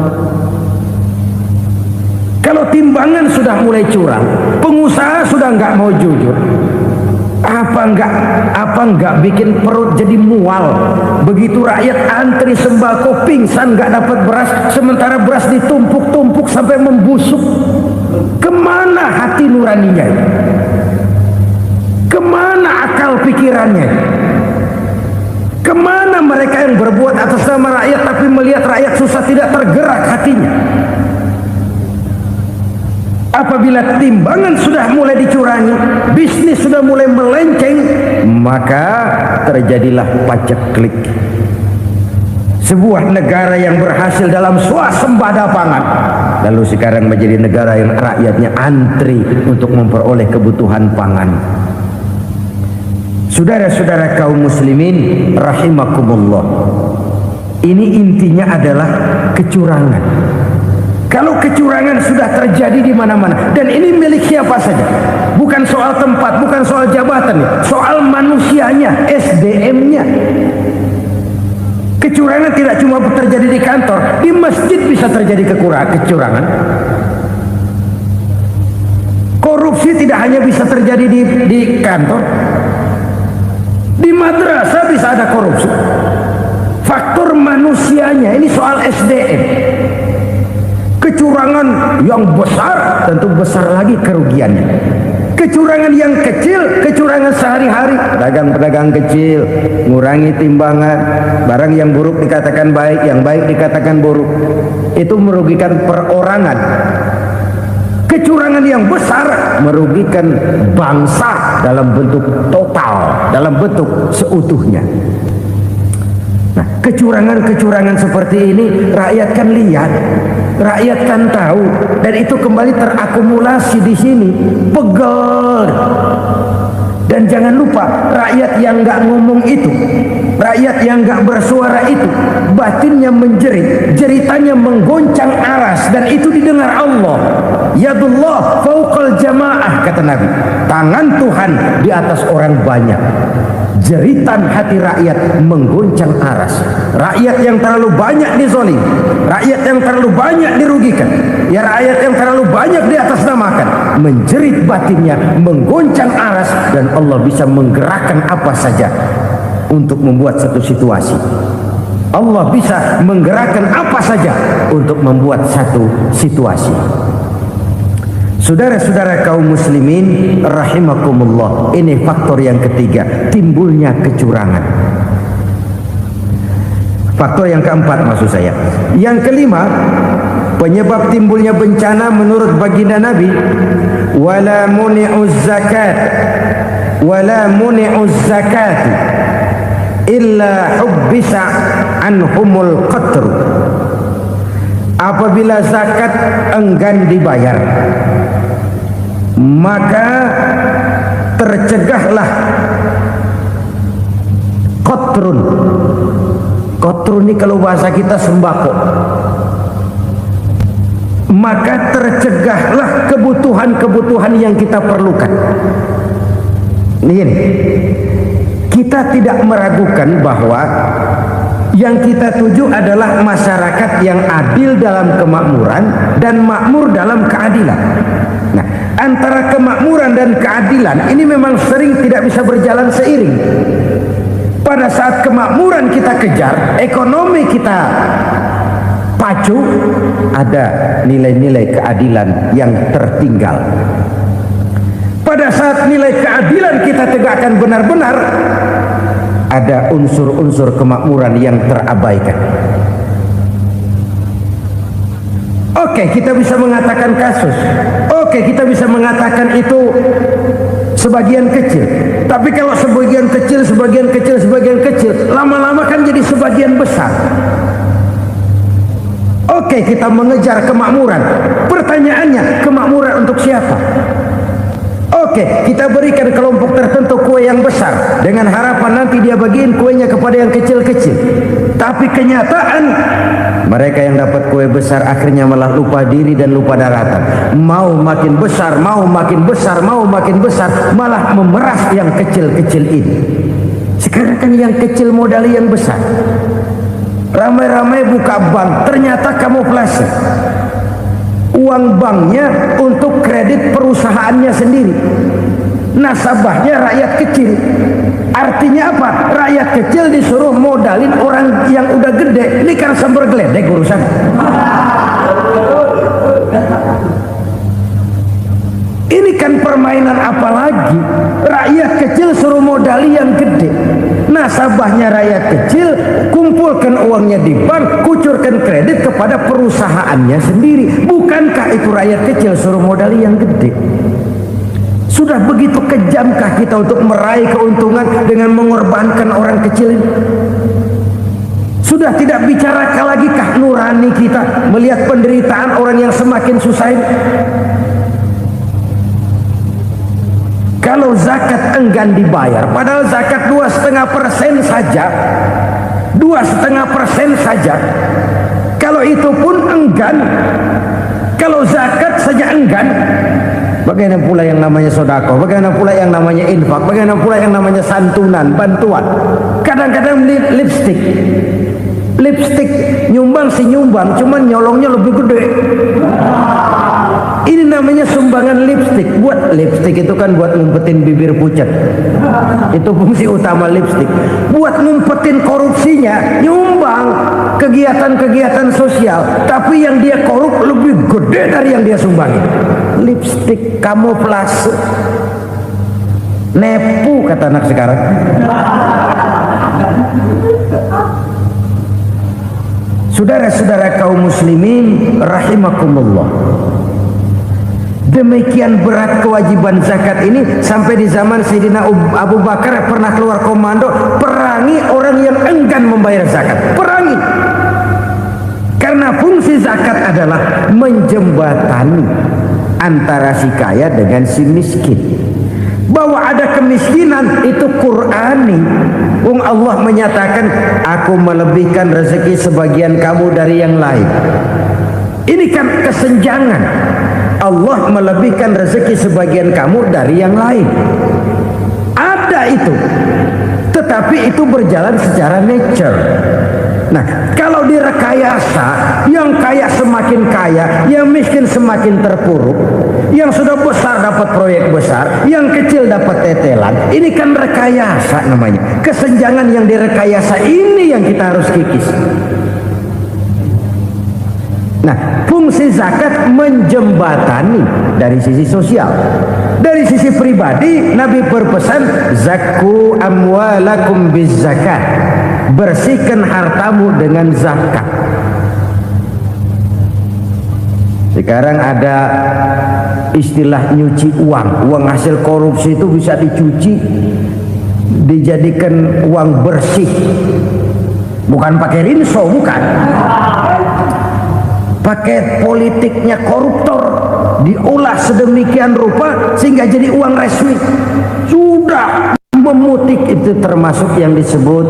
Kalau timbangan sudah mulai curang, pengusaha sudah nggak mau jujur, apa enggak bikin perut jadi mual. Begitu rakyat antri sembako pingsan nggak dapat beras, sementara beras ditumpuk-tumpuk sampai membusuk. Kemana hati nuraninya? Kemana akal pikirannya? Kemana mereka yang berbuat atas nama rakyat tapi melihat rakyat susah tidak tergerak hatinya? Apabila timbangan sudah mulai dicurangi, bisnis sudah mulai melenceng, maka terjadilah paceklik. Sebuah negara yang berhasil dalam swasembada pangan, lalu sekarang menjadi negara yang rakyatnya antri untuk memperoleh kebutuhan pangan. Saudara-saudara kaum muslimin rahimakumullah, ini intinya adalah kecurangan. Kalau kecurangan sudah terjadi di mana-mana, dan ini milik siapa saja, bukan soal tempat, bukan soal jabatan, soal manusianya, SDM-nya. Kecurangan tidak cuma terjadi di kantor, di masjid bisa terjadi kecurangan. Korupsi tidak hanya bisa terjadi di kantor, di madrasah bisa ada korupsi. Faktor manusianya, ini soal SDM. Kecurangan yang besar tentu besar lagi kerugiannya. Kecurangan yang kecil, kecurangan sehari-hari, pedagang-pedagang kecil ngurangi timbangan, barang yang buruk dikatakan baik, yang baik dikatakan buruk, itu merugikan perorangan. Kecurangan yang besar merugikan bangsa dalam bentuk total, dalam bentuk seutuhnya. Nah, kecurangan-kecurangan seperti ini rakyat kan lihat, rakyat kan tahu, dan itu kembali terakumulasi di sini, pegel. Dan jangan lupa, rakyat yang nggak ngomong itu, rakyat yang nggak bersuara itu, batinnya menjerit, jeritannya menggoncang aras, dan itu didengar Allah. Yadullah fauqal jamaah, kata Nabi, tangan Tuhan di atas orang banyak. Jeritan hati rakyat menggoncang aras. Rakyat yang terlalu banyak dizolim, rakyat yang terlalu banyak dirugikan, ya rakyat yang terlalu banyak di atas namakan, menjerit batinnya, menggoncang aras, dan Allah bisa menggerakkan apa saja untuk membuat satu situasi. Allah bisa menggerakkan apa saja untuk membuat satu situasi. Saudara-saudara kaum muslimin rahimakumullah, ini faktor yang ketiga, timbulnya kecurangan. Faktor yang keempat maksud saya. Yang kelima, penyebab timbulnya bencana menurut baginda Nabi, wala muni'uz zakat wala muni'uz zakat illa hubbisa anhumul qatr. Apabila zakat enggan dibayar, maka tercegahlah kotrun. Kotrun ini kalau bahasa kita sembako. Maka tercegahlah kebutuhan-kebutuhan yang kita perlukan. Nih, kita tidak meragukan bahwa yang kita tuju adalah masyarakat yang adil dalam kemakmuran dan makmur dalam keadilan. Nah, antara kemakmuran dan keadilan ini memang sering tidak bisa berjalan seiring. Pada saat kemakmuran kita kejar, ekonomi kita pacu, ada nilai-nilai keadilan yang tertinggal. Pada saat nilai keadilan kita tegakkan benar-benar, ada unsur-unsur kemakmuran yang terabaikan. Oke, kita bisa mengatakan kasus. Oke, kita bisa mengatakan itu sebagian kecil. Tapi kalau sebagian kecil, lama-lama kan jadi sebagian besar. Oke, kita mengejar kemakmuran. Pertanyaannya, kemakmuran untuk siapa? Oke, kita berikan kelompok tertentu kue yang besar dengan harapan nanti dia bagiin kuenya kepada yang kecil-kecil. Tapi kenyataan mereka yang dapat kue besar akhirnya malah lupa diri dan lupa daratan. Mau makin besar, malah memeras yang kecil-kecil ini. Sekarang kan yang kecil modali yang besar. Ramai-ramai buka bank, ternyata kamuflase. Uang banknya untuk kredit perusahaannya sendiri, nasabahnya rakyat kecil. Artinya apa? Rakyat kecil disuruh modalin orang yang udah gede. Ini kan sambar geledek urusan. Ini kan permainan apa lagi? Rakyat kecil suruh modali yang gede. Nasabahnya rakyat kecil, kumpulkan uangnya di bank, kucurkan kredit kepada perusahaannya sendiri. Bukankah itu rakyat kecil suruh modali yang gede? Sudah begitu kejamkah kita untuk meraih keuntungan dengan mengorbankan orang kecil ini? Sudah tidak bicara lagi kah nurani kita melihat penderitaan orang yang semakin susah ini? Kalau zakat enggan dibayar, padahal zakat 2,5% saja, 2,5% saja. Kalau itu pun enggan, kalau zakat saja enggan, bagaimana pula yang namanya sodako, bagaimana pula yang namanya infak, bagaimana pula yang namanya santunan, bantuan. Kadang-kadang lipstick nyumbang si nyumbang, cuman nyolongnya lebih gede. Ini namanya sumbangan lipstick. Buat lipstick itu kan buat ngumpetin bibir pucat. Itu fungsi utama lipstick. Buat ngumpetin korupsinya, nyumbang kegiatan-kegiatan sosial. Tapi yang dia korup lebih gede dari yang dia sumbangi. Lipstick kamuflase. Nepu kata anak sekarang. Saudara-saudara kaum muslimin rahimakumullah. Demikian berat kewajiban zakat ini sampai di zaman Sayyidina Abu Bakar pernah keluar komando perangi orang yang enggan membayar zakat. Perangi. Karena fungsi zakat adalah menjembatani antara si kaya dengan si miskin. Bahwa ada kemiskinan itu Qur'ani. Allah menyatakan, aku melebihkan rezeki sebagian kamu dari yang lain. Ini kan kesenjangan. Allah melebihkan rezeki sebagian kamu dari yang lain. Ada itu. Tetapi itu berjalan secara nature. Nah, kalau direkayasa, yang kaya semakin kaya, yang miskin semakin terpuruk, yang sudah besar dapat proyek besar, yang kecil dapat tetelan. Ini kan rekayasa namanya. Kesenjangan yang direkayasa ini yang kita harus kikis. Nah, fungsi zakat menjembatani dari sisi sosial. Dari sisi pribadi, Nabi berpesan, zakku amwalakum biz zakat. Bersihkan hartamu dengan zakat. Sekarang ada istilah nyuci uang. Uang hasil korupsi itu bisa dicuci, dijadikan uang bersih. Bukan pakai rinso, bukan. Pakai politiknya koruptor, diolah sedemikian rupa sehingga jadi uang resmi. Sudah memutik, itu termasuk yang disebut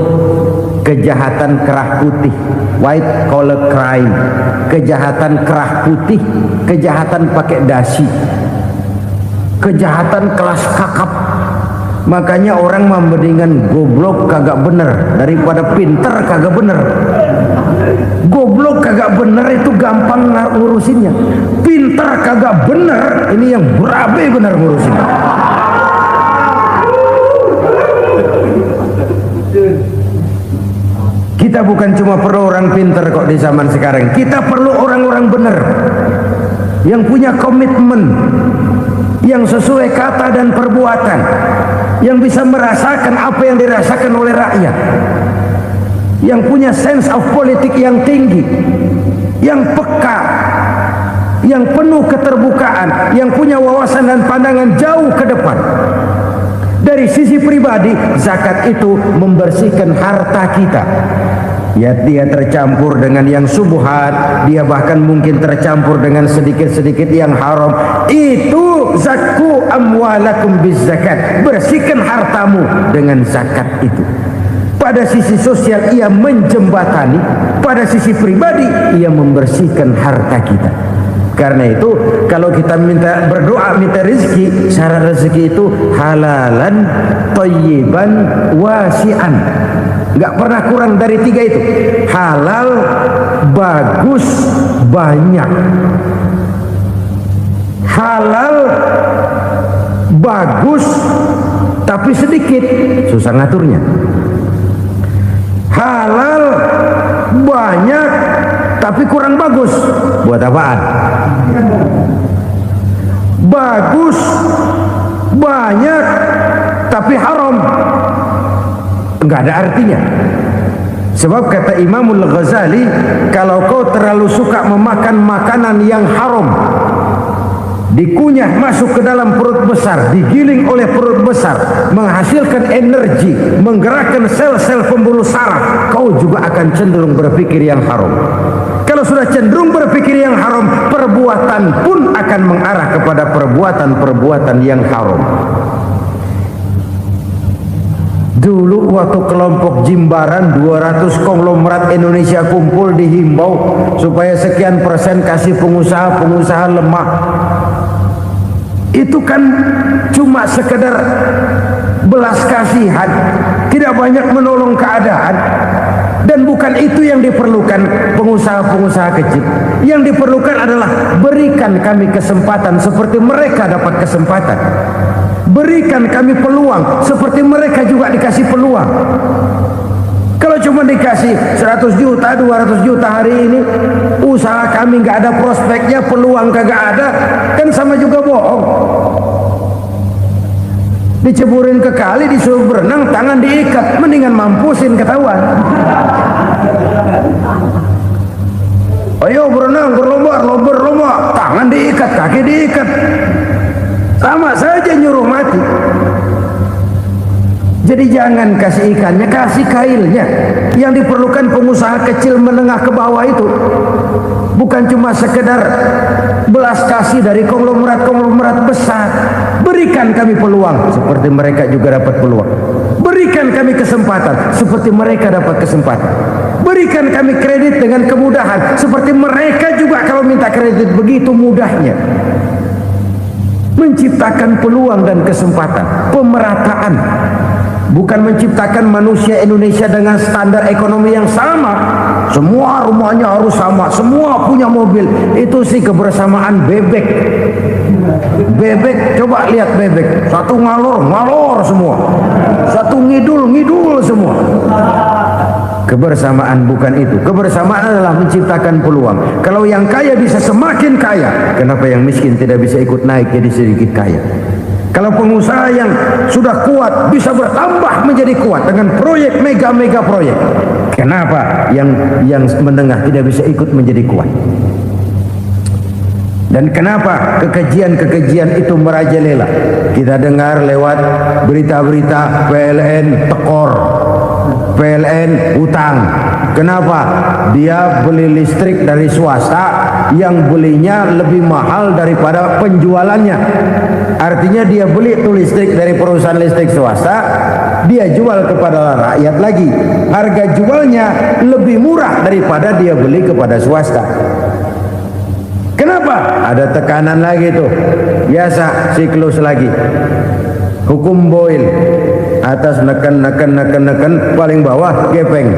kejahatan kerah putih, white collar crime, kejahatan kerah putih, kejahatan pakai dasi, kejahatan kelas kakap. Makanya orang mendingan goblok kagak bener daripada pinter kagak bener. Goblok kagak bener itu gampang ngurusinnya, pinter kagak bener ini yang berabe bener ngurusinnya. Kita bukan cuma perlu orang pinter kok di zaman sekarang, kita perlu orang-orang bener yang punya komitmen, yang sesuai kata dan perbuatan, yang bisa merasakan apa yang dirasakan oleh rakyat, yang punya sense of politik yang tinggi, yang peka, yang penuh keterbukaan, yang punya wawasan dan pandangan jauh ke depan. Dari sisi pribadi, zakat itu membersihkan harta kita. Ya, dia tercampur dengan yang subuhat, dia bahkan mungkin tercampur dengan sedikit-sedikit yang haram. Itu zakku amwalakum bizzakat. Bersihkan hartamu dengan zakat itu. Pada sisi sosial ia menjembatani, pada sisi pribadi ia membersihkan harta kita. Karena itu kalau kita minta berdoa minta rezeki, syarat rezeki itu halalan thayyiban wasi'an. Enggak pernah kurang dari 3 itu. Halal, bagus, banyak. Halal, bagus, tapi sedikit, susah ngaturnya. Halal, banyak, tapi kurang bagus, buat apaan? Bagus, banyak, tapi haram, enggak ada artinya. Sebab kata Imamul Ghazali, kalau kau terlalu suka memakan makanan yang haram, dikunyah masuk ke dalam perut besar, digiling oleh perut besar, menghasilkan energi, menggerakkan sel-sel pembuluh saraf, kau juga akan cenderung berpikir yang haram. Kalau sudah cenderung berpikir yang haram, perbuatan pun akan mengarah kepada perbuatan-perbuatan yang haram. Dulu waktu kelompok Jimbaran 200 konglomerat Indonesia kumpul, dihimbau supaya sekian persen kasih pengusaha-pengusaha lemah. Itu kan cuma sekedar belas kasihan, tidak banyak menolong keadaan. Dan bukan itu yang diperlukan pengusaha-pengusaha kecil. Yang diperlukan adalah berikan kami kesempatan seperti mereka dapat kesempatan. Berikan kami peluang seperti mereka juga dikasih peluang. Kalau cuma dikasih 100 juta, 200 juta hari ini, usaha kami nggak ada prospeknya, peluang kagak ada, kan sama juga bohong. Diceburin ke kali, disuruh berenang, tangan diikat, mendingan mampusin ketahuan. Ayo berenang, berlomba, tangan diikat, kaki diikat, sama saja nyuruh mati. Jadi jangan kasih ikannya, kasih kailnya. Yang diperlukan pengusaha kecil menengah ke bawah itu bukan cuma sekedar belas kasih dari konglomerat-konglomerat besar. Berikan kami peluang seperti mereka juga dapat peluang. Berikan kami kesempatan seperti mereka dapat kesempatan. Berikan kami kredit dengan kemudahan seperti mereka juga kalau minta kredit begitu mudahnya. Menciptakan peluang dan kesempatan, pemerataan. Bukan menciptakan manusia Indonesia dengan standar ekonomi yang sama. Semua rumahnya harus sama, semua punya mobil. Itu sih kebersamaan bebek. Bebek, coba lihat bebek. Satu ngalor semua. Satu ngidul semua. Kebersamaan bukan itu. Kebersamaan adalah menciptakan peluang. Kalau yang kaya bisa semakin kaya, kenapa yang miskin tidak bisa ikut naik jadi sedikit kaya? Kalau pengusaha yang sudah kuat bisa bertambah menjadi kuat dengan proyek mega proyek, kenapa yang menengah tidak bisa ikut menjadi kuat? Dan kenapa kekejian itu merajalela? Kita dengar lewat berita-berita PLN tekor, PLN utang. Kenapa? Dia beli listrik dari swasta, yang belinya lebih mahal daripada penjualannya. Artinya dia beli itu listrik dari perusahaan listrik swasta, dia jual kepada rakyat lagi. Harga jualnya lebih murah daripada dia beli kepada swasta. Kenapa? Ada tekanan lagi tuh. Biasa siklus lagi. Hukum Boyle. Atas neken, paling bawah gepeng.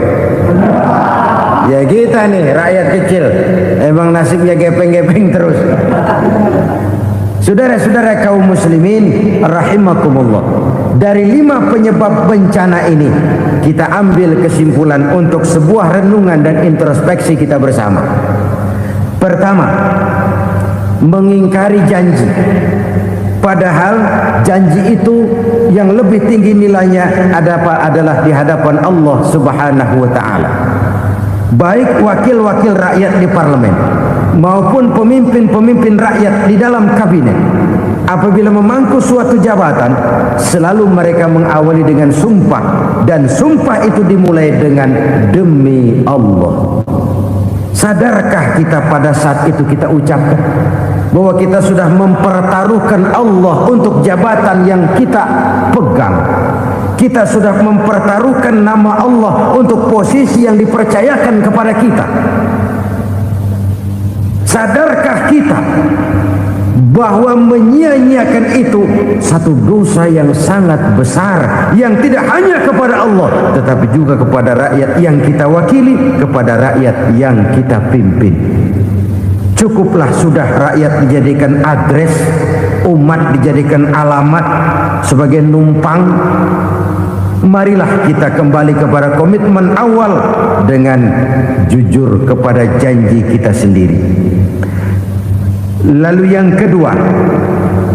Ya kita nih rakyat kecil, emang nasibnya gepeng-gepeng terus. Saudara-saudara kaum muslimin rahimakumullah, dari 5 penyebab bencana ini kita ambil kesimpulan untuk sebuah renungan dan introspeksi kita bersama. Pertama, mengingkari janji. Padahal janji itu yang lebih tinggi nilainya adalah di hadapan Allah Subhanahu wa taala. Baik wakil-wakil rakyat di parlemen maupun pemimpin-pemimpin rakyat di dalam kabinet, apabila memangku suatu jabatan, selalu mereka mengawali dengan sumpah, dan sumpah itu dimulai dengan demi Allah. Sadarkah kita pada saat itu kita ucapkan bahwa kita sudah mempertaruhkan Allah untuk jabatan yang kita pegang? Kita sudah mempertaruhkan nama Allah untuk posisi yang dipercayakan kepada kita. Sadarkah kita bahwa menyia-nyiakan itu satu dosa yang sangat besar, yang tidak hanya kepada Allah tetapi juga kepada rakyat yang kita wakili, kepada rakyat yang kita pimpin. Cukuplah sudah rakyat dijadikan adres, umat dijadikan alamat sebagai numpang. Marilah kita kembali kepada komitmen awal dengan jujur kepada janji kita sendiri. Lalu yang kedua,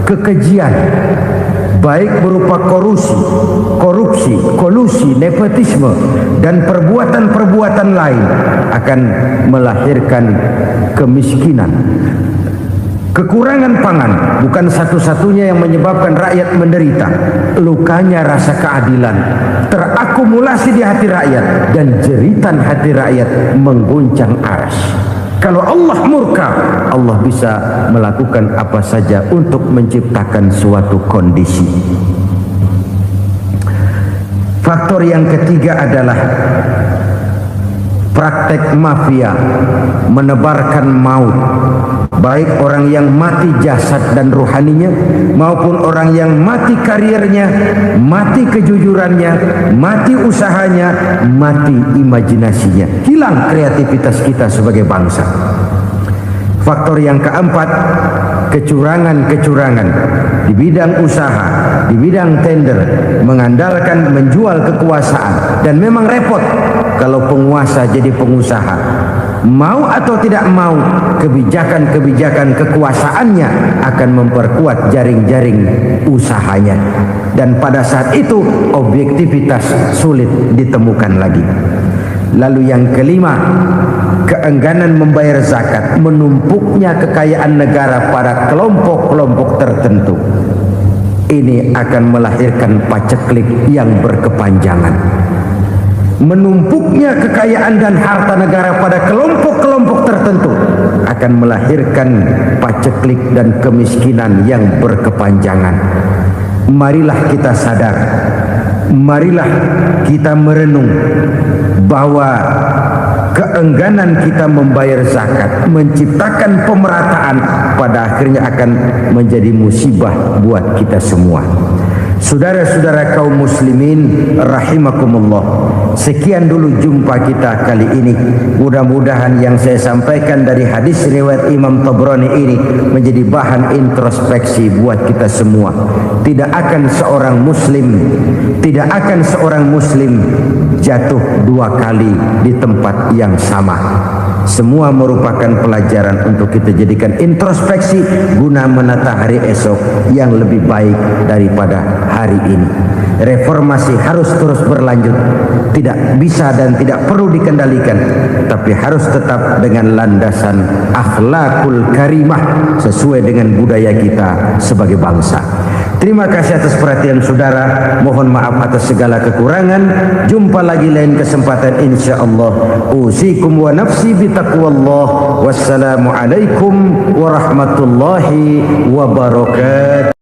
kekejian, baik berupa korupsi, kolusi, nepotisme, dan perbuatan-perbuatan lain akan melahirkan kemiskinan. Kekurangan pangan bukan satu-satunya yang menyebabkan rakyat menderita. Lukanya rasa keadilan terakumulasi di hati rakyat, dan jeritan hati rakyat mengguncang aras. Kalau Allah murka, Allah bisa melakukan apa saja untuk menciptakan suatu kondisi. Faktor yang ketiga adalah praktek mafia menebarkan maut, baik orang yang mati jasad dan rohaninya maupun orang yang mati karirnya, mati kejujurannya, mati usahanya, mati imajinasinya. Hilang kreativitas kita sebagai bangsa. Faktor yang keempat, kecurangan-kecurangan di bidang usaha, di bidang tender, mengandalkan menjual kekuasaan. Dan memang repot kalau penguasa jadi pengusaha. Mau atau tidak mau, kebijakan-kebijakan kekuasaannya akan memperkuat jaring-jaring usahanya. Dan pada saat itu objektivitas sulit ditemukan lagi. Lalu yang kelima, keengganan membayar zakat, menumpuknya kekayaan negara pada kelompok-kelompok tertentu. Ini akan melahirkan paceklik yang berkepanjangan. Menumpuknya kekayaan dan harta negara pada kelompok-kelompok tertentu akan melahirkan paceklik dan kemiskinan yang berkepanjangan. Marilah kita sadar, marilah kita merenung bahwa keengganan kita membayar zakat menciptakan pemerataan pada akhirnya akan menjadi musibah buat kita semua. Saudara-saudara kaum muslimin rahimakumullah, sekian dulu jumpa kita kali ini. Mudah-mudahan yang saya sampaikan dari hadis riwayat Imam Tabrani ini menjadi bahan introspeksi buat kita semua. Tidak akan seorang muslim jatuh 2 kali di tempat yang sama. Semua merupakan pelajaran untuk kita jadikan introspeksi guna menata hari esok yang lebih baik daripada hari ini. Reformasi harus terus berlanjut, tidak bisa dan tidak perlu dikendalikan, tapi harus tetap dengan landasan akhlakul karimah sesuai dengan budaya kita sebagai bangsa. Terima kasih atas perhatian saudara. Mohon maaf atas segala kekurangan. Jumpa lagi lain kesempatan insyaallah. Usikum wa nafsi bitaqwallah. Wassalamualaikum warahmatullahi wabarakatuh.